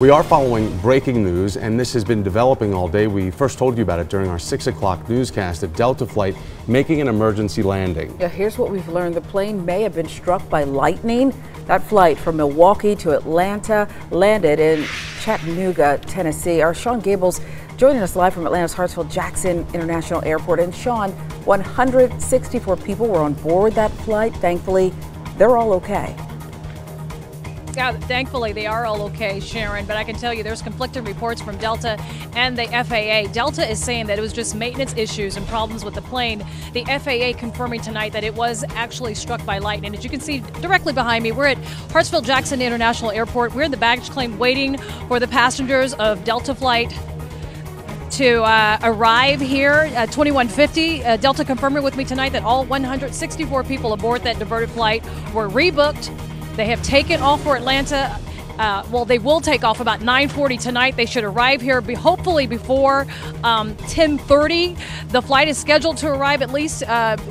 We are following breaking news, and this has been developing all day. We first told you about it during our 6 o'clock newscast. A Delta flight making an emergency landing. Yeah, here's what we've learned. The plane may have been struck by lightning. That flight from Milwaukee to Atlanta landed in Chattanooga, Tennessee. Our Sean Gables joining us live from Atlanta's Hartsfield-Jackson International Airport. And Sean, 164 people were on board that flight. Thankfully, they're all okay. Yeah, thankfully they are all okay, Sharon, but I can tell you there's conflicting reports from Delta and the FAA. Delta is saying that it was just maintenance issues and problems with the plane. The FAA confirming tonight that it was actually struck by lightning. As you can see directly behind me, we're at Hartsfield-Jackson International Airport. We're in the baggage claim waiting for the passengers of Delta flight to arrive here at 2150. Delta confirming with me tonight that all 164 people aboard that diverted flight were rebooked. They have taken off for Atlanta. Well, they will take off about 9:40 tonight. They should arrive here hopefully before 10:30. The flight is scheduled to arrive at least,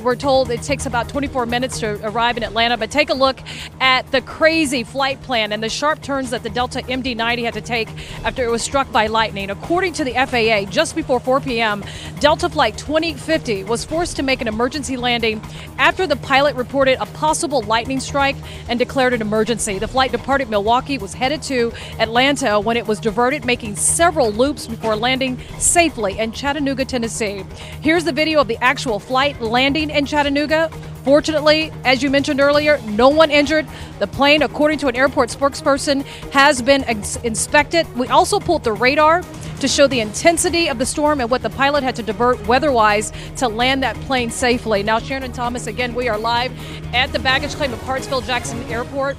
we're told it takes about 24 minutes to arrive in Atlanta. But take a look at the crazy flight plan and the sharp turns that the Delta MD-90 had to take after it was struck by lightning. According to the FAA, just before 4 p.m., Delta Flight 2050 was forced to make an emergency landing after the pilot reported a possible lightning strike and declared an emergency. The flight departed Milwaukee, was headed to Atlanta when it was diverted, making several loops before landing safely in Chattanooga, Tennessee. Here's the video of the actual flight landing in Chattanooga. Fortunately, as you mentioned earlier, no one injured. The plane, according to an airport spokesperson, has been inspected. We also pulled the radar to show the intensity of the storm and what the pilot had to divert weather-wise to land that plane safely. Now, Sharon and Thomas, again, we are live at the baggage claim of Hartsfield-Jackson Airport.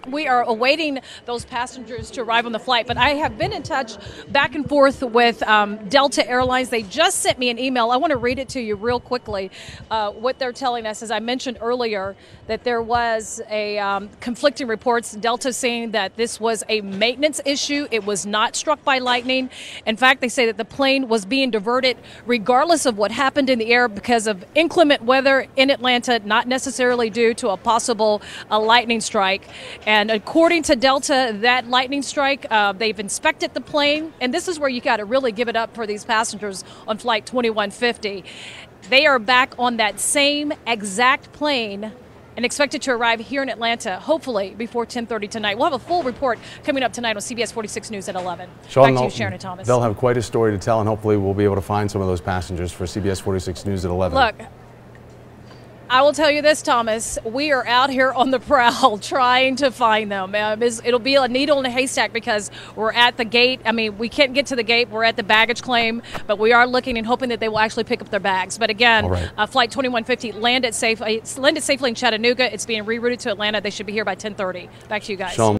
We are awaiting those passengers to arrive on the flight, but I have been in touch back and forth with Delta Airlines. They just sent me an email. I want to read it to you real quickly. What they're telling us, as I mentioned earlier, that there was a conflicting reports. Delta saying that this was a maintenance issue. It was not struck by lightning. In fact, they say that the plane was being diverted regardless of what happened in the air because of inclement weather in Atlanta, not necessarily due to a possible lightning strike. And according to Delta, that lightning strike, they've inspected the plane. And this is where you got to really give it up for these passengers on Flight 2150. They are back on that same exact plane and expected to arrive here in Atlanta, hopefully before 10:30 tonight. We'll have a full report coming up tonight on CBS 46 News at 11. Sean, back to you, Sharon and Thomas. They'll have quite a story to tell, and hopefully we'll be able to find some of those passengers for CBS 46 News at 11. Look, I will tell you this, Thomas, we are out here on the prowl trying to find them. It'll be a needle in a haystack because we're at the gate. I mean, we can't get to the gate. We're at the baggage claim, but we are looking and hoping that they will actually pick up their bags. But again, Flight 2150 landed safely in Chattanooga. It's being rerouted to Atlanta. They should be here by 10:30. Back to you guys. Sean.